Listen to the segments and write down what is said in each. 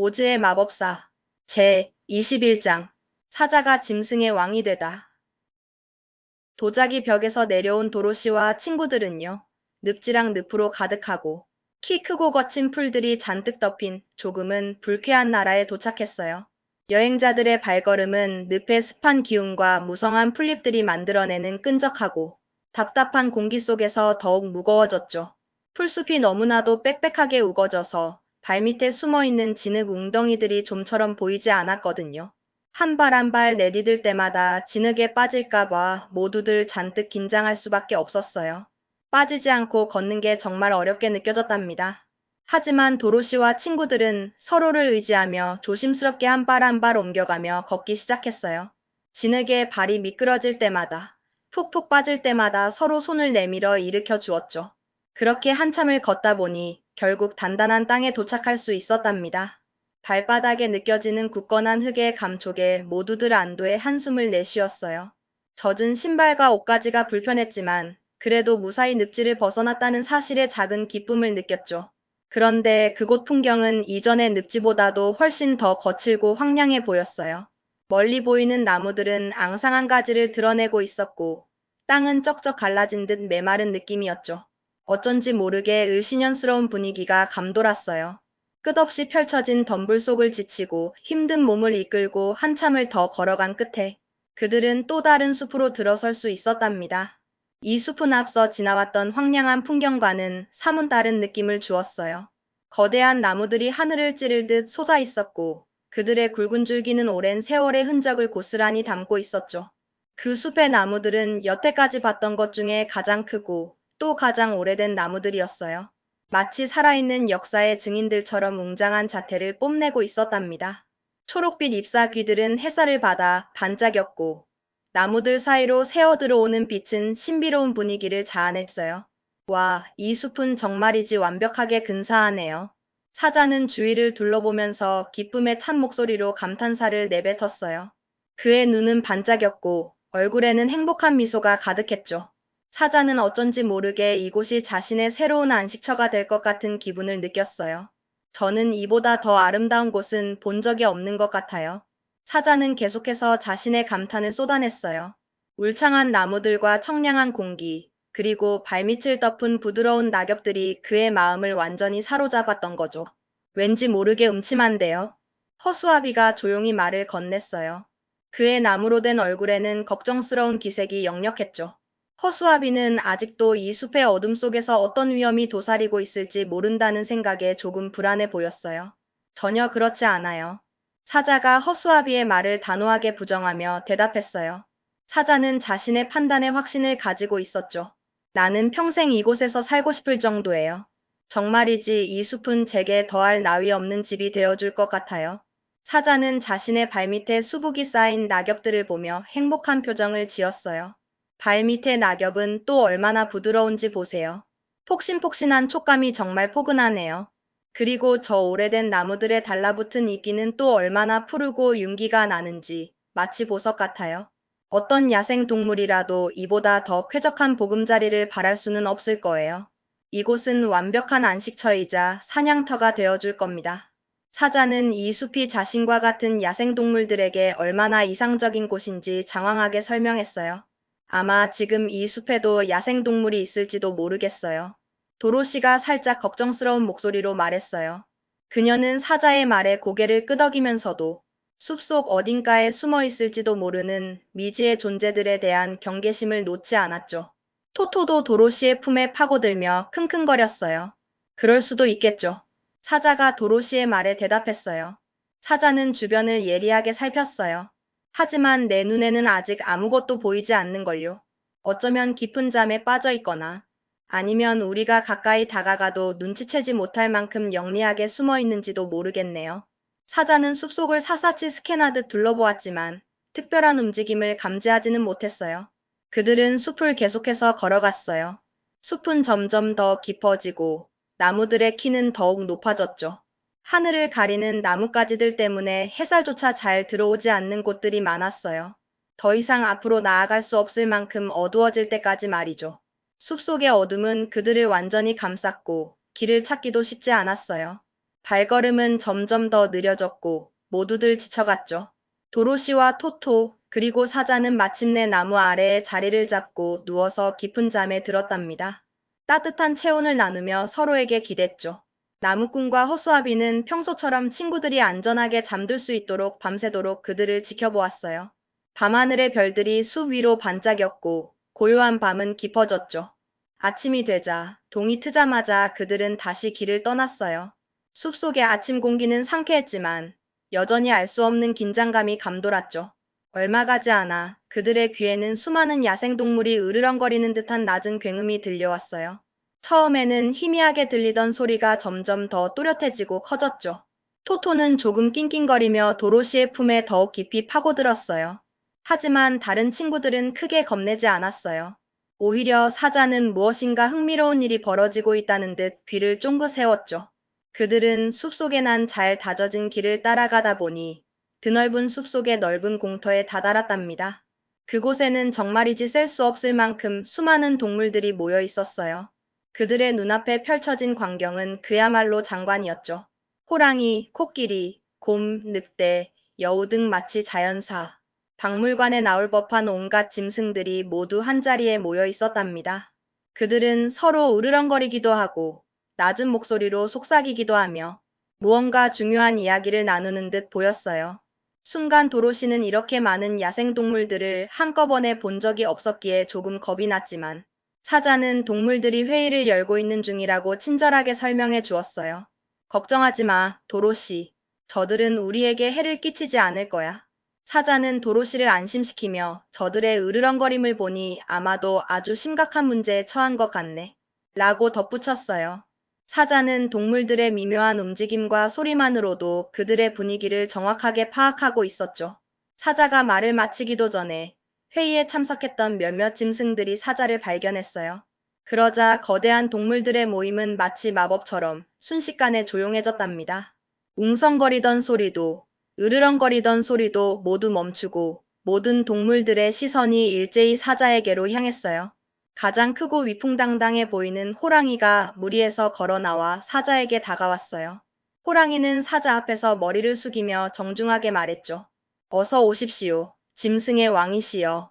오즈의 마법사 제 21장 사자가 짐승의 왕이 되다. 도자기 벽에서 내려온 도로시와 친구들은요. 늪지랑 늪으로 가득하고 키 크고 거친 풀들이 잔뜩 덮인 조금은 불쾌한 나라에 도착했어요. 여행자들의 발걸음은 늪의 습한 기운과 무성한 풀잎들이 만들어내는 끈적하고 답답한 공기 속에서 더욱 무거워졌죠. 풀숲이 너무나도 빽빽하게 우거져서 발밑에 숨어있는 진흙 웅덩이들이 좀처럼 보이지 않았거든요. 한 발 한 발 내디딜 때마다 진흙에 빠질까봐 모두들 잔뜩 긴장할 수밖에 없었어요. 빠지지 않고 걷는 게 정말 어렵게 느껴졌답니다. 하지만 도로시와 친구들은 서로를 의지하며 조심스럽게 한 발 한 발 옮겨가며 걷기 시작했어요. 진흙에 발이 미끄러질 때마다, 푹푹 빠질 때마다 서로 손을 내밀어 일으켜 주었죠. 그렇게 한참을 걷다 보니 결국 단단한 땅에 도착할 수 있었답니다. 발바닥에 느껴지는 굳건한 흙의 감촉에 모두들 안도의 한숨을 내쉬었어요. 젖은 신발과 옷가지가 불편했지만 그래도 무사히 늪지를 벗어났다는 사실에 작은 기쁨을 느꼈죠. 그런데 그곳 풍경은 이전의 늪지보다도 훨씬 더 거칠고 황량해 보였어요. 멀리 보이는 나무들은 앙상한 가지를 드러내고 있었고 땅은 쩍쩍 갈라진 듯 메마른 느낌이었죠. 어쩐지 모르게 을씨년스러운 분위기가 감돌았어요. 끝없이 펼쳐진 덤불 속을 지치고 힘든 몸을 이끌고 한참을 더 걸어간 끝에 그들은 또 다른 숲으로 들어설 수 있었답니다. 이 숲은 앞서 지나왔던 황량한 풍경과는 사뭇 다른 느낌을 주었어요. 거대한 나무들이 하늘을 찌를 듯 솟아 있었고 그들의 굵은 줄기는 오랜 세월의 흔적을 고스란히 담고 있었죠. 그 숲의 나무들은 여태까지 봤던 것 중에 가장 크고 또 가장 오래된 나무들이었어요. 마치 살아있는 역사의 증인들처럼 웅장한 자태를 뽐내고 있었답니다. 초록빛 잎사귀들은 햇살을 받아 반짝였고 나무들 사이로 새어 들어오는 빛은 신비로운 분위기를 자아냈어요. 와, 이 숲은 정말이지 완벽하게 근사하네요. 사자는 주위를 둘러보면서 기쁨에 찬 목소리로 감탄사를 내뱉었어요. 그의 눈은 반짝였고 얼굴에는 행복한 미소가 가득했죠. 사자는 어쩐지 모르게 이곳이 자신의 새로운 안식처가 될 것 같은 기분을 느꼈어요. 저는 이보다 더 아름다운 곳은 본 적이 없는 것 같아요. 사자는 계속해서 자신의 감탄을 쏟아냈어요. 울창한 나무들과 청량한 공기, 그리고 발밑을 덮은 부드러운 낙엽들이 그의 마음을 완전히 사로잡았던 거죠. 왠지 모르게 음침한데요. 허수아비가 조용히 말을 건넸어요. 그의 나무로 된 얼굴에는 걱정스러운 기색이 역력했죠. 허수아비는 아직도 이 숲의 어둠 속에서 어떤 위험이 도사리고 있을지 모른다는 생각에 조금 불안해 보였어요. 전혀 그렇지 않아요. 사자가 허수아비의 말을 단호하게 부정하며 대답했어요. 사자는 자신의 판단에 확신을 가지고 있었죠. 나는 평생 이곳에서 살고 싶을 정도예요. 정말이지 이 숲은 제게 더할 나위 없는 집이 되어줄 것 같아요. 사자는 자신의 발밑에 수북이 쌓인 낙엽들을 보며 행복한 표정을 지었어요. 발밑의 낙엽은 또 얼마나 부드러운지 보세요. 폭신폭신한 촉감이 정말 포근하네요. 그리고 저 오래된 나무들에 달라붙은 이끼는 또 얼마나 푸르고 윤기가 나는지 마치 보석 같아요. 어떤 야생 동물이라도 이보다 더 쾌적한 보금자리를 바랄 수는 없을 거예요. 이곳은 완벽한 안식처이자 사냥터가 되어줄 겁니다. 사자는 이 숲이 자신과 같은 야생동물들에게 얼마나 이상적인 곳인지 장황하게 설명했어요. 아마 지금 이 숲에도 야생동물이 있을지도 모르겠어요. 도로시가 살짝 걱정스러운 목소리로 말했어요. 그녀는 사자의 말에 고개를 끄덕이면서도 숲속 어딘가에 숨어 있을지도 모르는 미지의 존재들에 대한 경계심을 놓지 않았죠. 토토도 도로시의 품에 파고들며 킁킁거렸어요. 그럴 수도 있겠죠. 사자가 도로시의 말에 대답했어요. 사자는 주변을 예리하게 살폈어요. 하지만 내 눈에는 아직 아무것도 보이지 않는걸요. 어쩌면 깊은 잠에 빠져 있거나 아니면 우리가 가까이 다가가도 눈치채지 못할 만큼 영리하게 숨어 있는지도 모르겠네요. 사자는 숲속을 샅샅이 스캔하듯 둘러보았지만 특별한 움직임을 감지하지는 못했어요. 그들은 숲을 계속해서 걸어갔어요. 숲은 점점 더 깊어지고 나무들의 키는 더욱 높아졌죠. 하늘을 가리는 나뭇가지들 때문에 햇살조차 잘 들어오지 않는 곳들이 많았어요. 더 이상 앞으로 나아갈 수 없을 만큼 어두워질 때까지 말이죠. 숲속의 어둠은 그들을 완전히 감쌌고 길을 찾기도 쉽지 않았어요. 발걸음은 점점 더 느려졌고 모두들 지쳐갔죠. 도로시와 토토 그리고 사자는 마침내 나무 아래에 자리를 잡고 누워서 깊은 잠에 들었답니다. 따뜻한 체온을 나누며 서로에게 기댔죠. 나무꾼과 허수아비는 평소처럼 친구들이 안전하게 잠들 수 있도록 밤새도록 그들을 지켜보았어요. 밤하늘의 별들이 숲 위로 반짝였고 고요한 밤은 깊어졌죠. 아침이 되자 동이 트자마자 그들은 다시 길을 떠났어요. 숲속의 아침 공기는 상쾌했지만 여전히 알 수 없는 긴장감이 감돌았죠. 얼마 가지 않아 그들의 귀에는 수많은 야생동물이 으르렁거리는 듯한 낮은 굉음이 들려왔어요. 처음에는 희미하게 들리던 소리가 점점 더 또렷해지고 커졌죠. 토토는 조금 낑낑거리며 도로시의 품에 더욱 깊이 파고들었어요. 하지만 다른 친구들은 크게 겁내지 않았어요. 오히려 사자는 무엇인가 흥미로운 일이 벌어지고 있다는 듯 귀를 쫑긋 세웠죠. 그들은 숲속에 난 잘 다져진 길을 따라가다 보니 드넓은 숲속의 넓은 공터에 다다랐답니다. 그곳에는 정말이지 셀 수 없을 만큼 수많은 동물들이 모여 있었어요. 그들의 눈앞에 펼쳐진 광경은 그야말로 장관이었죠. 호랑이, 코끼리, 곰, 늑대, 여우 등 마치 자연사, 박물관에 나올 법한 온갖 짐승들이 모두 한자리에 모여 있었답니다. 그들은 서로 으르렁거리기도 하고 낮은 목소리로 속삭이기도 하며 무언가 중요한 이야기를 나누는 듯 보였어요. 순간 도로시는 이렇게 많은 야생동물들을 한꺼번에 본 적이 없었기에 조금 겁이 났지만 사자는 동물들이 회의를 열고 있는 중이라고 친절하게 설명해 주었어요. 걱정하지 마, 도로시. 저들은 우리에게 해를 끼치지 않을 거야. 사자는 도로시를 안심시키며 저들의 으르렁거림을 보니 아마도 아주 심각한 문제에 처한 것 같네. 라고 덧붙였어요. 사자는 동물들의 미묘한 움직임과 소리만으로도 그들의 분위기를 정확하게 파악하고 있었죠. 사자가 말을 마치기도 전에 회의에 참석했던 몇몇 짐승들이 사자를 발견했어요. 그러자 거대한 동물들의 모임은 마치 마법처럼 순식간에 조용해졌답니다. 웅성거리던 소리도, 으르렁거리던 소리도 모두 멈추고 모든 동물들의 시선이 일제히 사자에게로 향했어요. 가장 크고 위풍당당해 보이는 호랑이가 무리에서 걸어 나와 사자에게 다가왔어요. 호랑이는 사자 앞에서 머리를 숙이며 정중하게 말했죠. 어서 오십시오. 짐승의 왕이시여.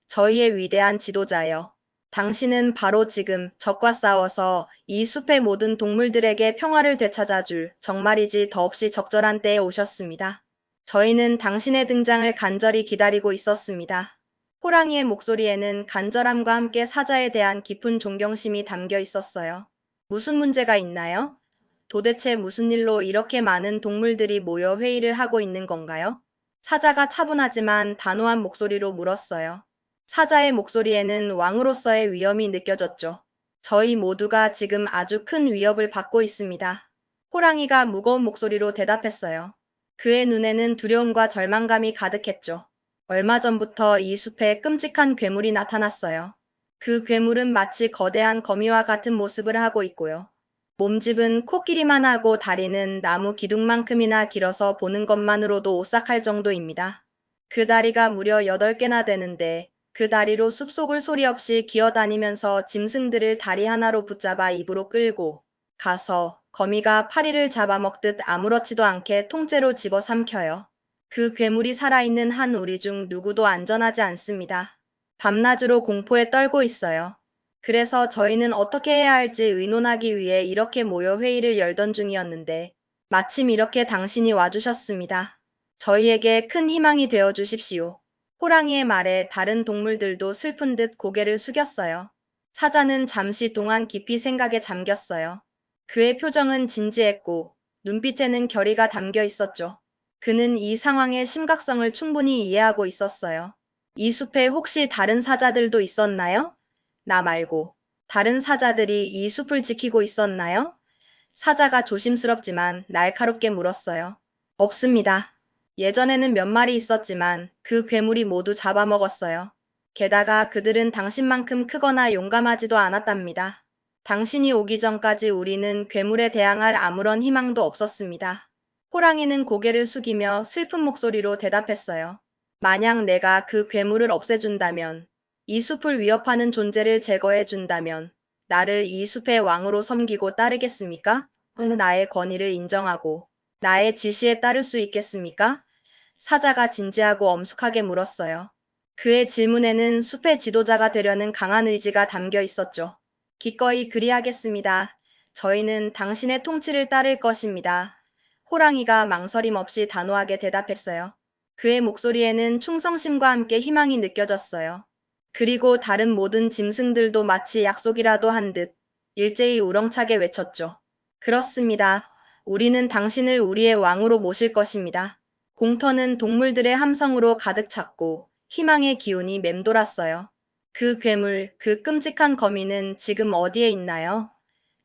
저희의 위대한 지도자여. 당신은 바로 지금 적과 싸워서 이 숲의 모든 동물들에게 평화를 되찾아줄 정말이지 더없이 적절한 때에 오셨습니다. 저희는 당신의 등장을 간절히 기다리고 있었습니다. 호랑이의 목소리에는 간절함과 함께 사자에 대한 깊은 존경심이 담겨 있었어요. 무슨 문제가 있나요? 도대체 무슨 일로 이렇게 많은 동물들이 모여 회의를 하고 있는 건가요? 사자가 차분하지만 단호한 목소리로 물었어요. 사자의 목소리에는 왕으로서의 위엄이 느껴졌죠. 저희 모두가 지금 아주 큰 위협을 받고 있습니다. 호랑이가 무거운 목소리로 대답했어요. 그의 눈에는 두려움과 절망감이 가득했죠. 얼마 전부터 이 숲에 끔찍한 괴물이 나타났어요. 그 괴물은 마치 거대한 거미와 같은 모습을 하고 있고요. 몸집은 코끼리만 하고 다리는 나무 기둥만큼이나 길어서 보는 것만으로도 오싹할 정도입니다. 그 다리가 무려 8개나 되는데 그 다리로 숲속을 소리 없이 기어다니면서 짐승들을 다리 하나로 붙잡아 입으로 끌고 가서 거미가 파리를 잡아먹듯 아무렇지도 않게 통째로 집어삼켜요. 그 괴물이 살아있는 한 우리 중 누구도 안전하지 않습니다. 밤낮으로 공포에 떨고 있어요. 그래서 저희는 어떻게 해야 할지 의논하기 위해 이렇게 모여 회의를 열던 중이었는데 마침 이렇게 당신이 와주셨습니다. 저희에게 큰 희망이 되어 주십시오. 호랑이의 말에 다른 동물들도 슬픈 듯 고개를 숙였어요. 사자는 잠시 동안 깊이 생각에 잠겼어요. 그의 표정은 진지했고 눈빛에는 결의가 담겨 있었죠. 그는 이 상황의 심각성을 충분히 이해하고 있었어요. 이 숲에 혹시 다른 사자들도 있었나요? 나 말고. 다른 사자들이 이 숲을 지키고 있었나요? 사자가 조심스럽지만 날카롭게 물었어요. 없습니다. 예전에는 몇 마리 있었지만 그 괴물이 모두 잡아먹었어요. 게다가 그들은 당신만큼 크거나 용감하지도 않았답니다. 당신이 오기 전까지 우리는 괴물에 대항할 아무런 희망도 없었습니다. 호랑이는 고개를 숙이며 슬픈 목소리로 대답했어요. 만약 내가 그 괴물을 없애준다면, 이 숲을 위협하는 존재를 제거해준다면, 나를 이 숲의 왕으로 섬기고 따르겠습니까? 나의 권위를 인정하고 나의 지시에 따를 수 있겠습니까? 사자가 진지하고 엄숙하게 물었어요. 그의 질문에는 숲의 지도자가 되려는 강한 의지가 담겨 있었죠. 기꺼이 그리하겠습니다. 저희는 당신의 통치를 따를 것입니다. 호랑이가 망설임 없이 단호하게 대답했어요. 그의 목소리에는 충성심과 함께 희망이 느껴졌어요. 그리고 다른 모든 짐승들도 마치 약속이라도 한 듯 일제히 우렁차게 외쳤죠. 그렇습니다. 우리는 당신을 우리의 왕으로 모실 것입니다. 공터는 동물들의 함성으로 가득 찼고 희망의 기운이 맴돌았어요. 그 괴물, 그 끔찍한 거미는 지금 어디에 있나요?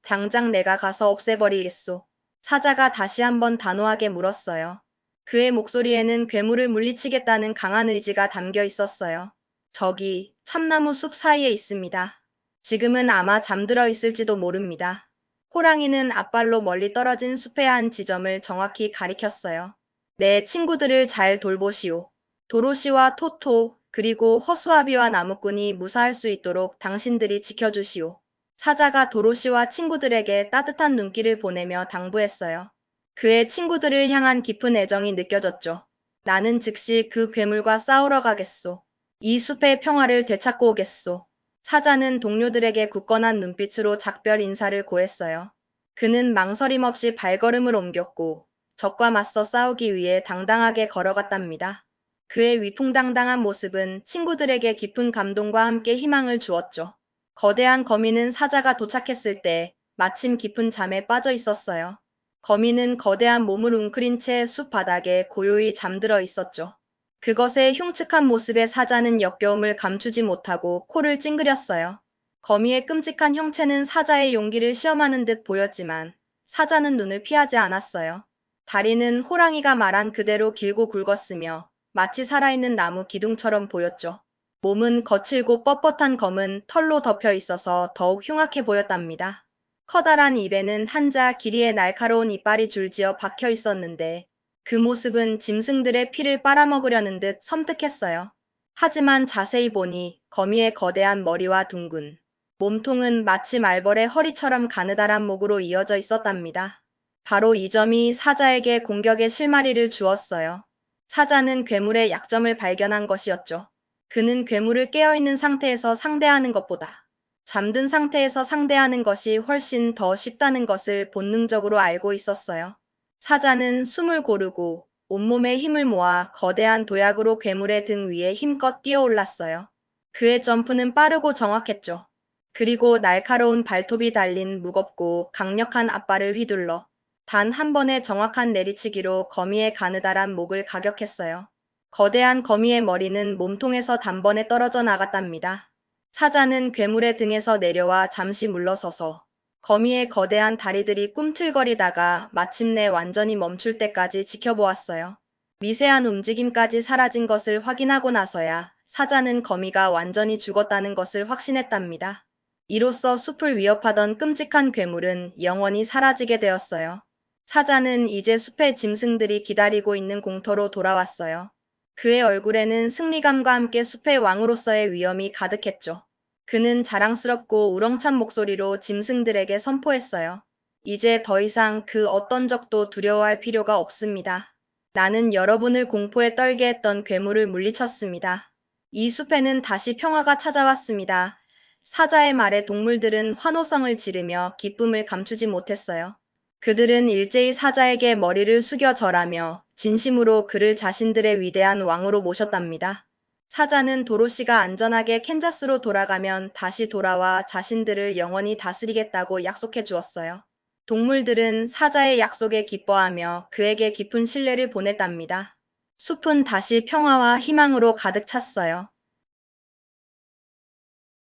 당장 내가 가서 없애버리겠소. 사자가 다시 한번 단호하게 물었어요. 그의 목소리에는 괴물을 물리치겠다는 강한 의지가 담겨 있었어요. 저기 참나무 숲 사이에 있습니다. 지금은 아마 잠들어 있을지도 모릅니다. 호랑이는 앞발로 멀리 떨어진 숲의 한 지점을 정확히 가리켰어요. 내 친구들을 잘 돌보시오. 도로시와 토토, 그리고 허수아비와 나무꾼이 무사할 수 있도록 당신들이 지켜주시오. 사자가 도로시와 친구들에게 따뜻한 눈길을 보내며 당부했어요. 그의 친구들을 향한 깊은 애정이 느껴졌죠. 나는 즉시 그 괴물과 싸우러 가겠소. 이 숲의 평화를 되찾고 오겠소. 사자는 동료들에게 굳건한 눈빛으로 작별 인사를 고했어요. 그는 망설임 없이 발걸음을 옮겼고 적과 맞서 싸우기 위해 당당하게 걸어갔답니다. 그의 위풍당당한 모습은 친구들에게 깊은 감동과 함께 희망을 주었죠. 거대한 거미는 사자가 도착했을 때 마침 깊은 잠에 빠져 있었어요. 거미는 거대한 몸을 웅크린 채 숲 바닥에 고요히 잠들어 있었죠. 그것의 흉측한 모습에 사자는 역겨움을 감추지 못하고 코를 찡그렸어요. 거미의 끔찍한 형체는 사자의 용기를 시험하는 듯 보였지만 사자는 눈을 피하지 않았어요. 다리는 호랑이가 말한 그대로 길고 굵었으며 마치 살아있는 나무 기둥처럼 보였죠. 몸은 거칠고 뻣뻣한 검은 털로 덮여 있어서 더욱 흉악해 보였답니다. 커다란 입에는 한자 길이의 날카로운 이빨이 줄지어 박혀 있었는데 그 모습은 짐승들의 피를 빨아먹으려는 듯 섬뜩했어요. 하지만 자세히 보니 거미의 거대한 머리와 둥근 몸통은 마치 말벌의 허리처럼 가느다란 목으로 이어져 있었답니다. 바로 이 점이 사자에게 공격의 실마리를 주었어요. 사자는 괴물의 약점을 발견한 것이었죠. 그는 괴물을 깨어있는 상태에서 상대하는 것보다 잠든 상태에서 상대하는 것이 훨씬 더 쉽다는 것을 본능적으로 알고 있었어요. 사자는 숨을 고르고 온몸에 힘을 모아 거대한 도약으로 괴물의 등 위에 힘껏 뛰어올랐어요. 그의 점프는 빠르고 정확했죠. 그리고 날카로운 발톱이 달린 무겁고 강력한 앞발을 휘둘러 단 한 번의 정확한 내리치기로 거미의 가느다란 목을 가격했어요. 거대한 거미의 머리는 몸통에서 단번에 떨어져 나갔답니다. 사자는 괴물의 등에서 내려와 잠시 물러서서 거미의 거대한 다리들이 꿈틀거리다가 마침내 완전히 멈출 때까지 지켜보았어요. 미세한 움직임까지 사라진 것을 확인하고 나서야 사자는 거미가 완전히 죽었다는 것을 확신했답니다. 이로써 숲을 위협하던 끔찍한 괴물은 영원히 사라지게 되었어요. 사자는 이제 숲의 짐승들이 기다리고 있는 공터로 돌아왔어요. 그의 얼굴에는 승리감과 함께 숲의 왕으로서의 위엄이 가득했죠. 그는 자랑스럽고 우렁찬 목소리로 짐승들에게 선포했어요. 이제 더 이상 그 어떤 적도 두려워할 필요가 없습니다. 나는 여러분을 공포에 떨게 했던 괴물을 물리쳤습니다. 이 숲에는 다시 평화가 찾아왔습니다. 사자의 말에 동물들은 환호성을 지르며 기쁨을 감추지 못했어요. 그들은 일제히 사자에게 머리를 숙여 절하며 진심으로 그를 자신들의 위대한 왕으로 모셨답니다. 사자는 도로시가 안전하게 캔자스로 돌아가면 다시 돌아와 자신들을 영원히 다스리겠다고 약속해 주었어요. 동물들은 사자의 약속에 기뻐하며 그에게 깊은 신뢰를 보냈답니다. 숲은 다시 평화와 희망으로 가득 찼어요.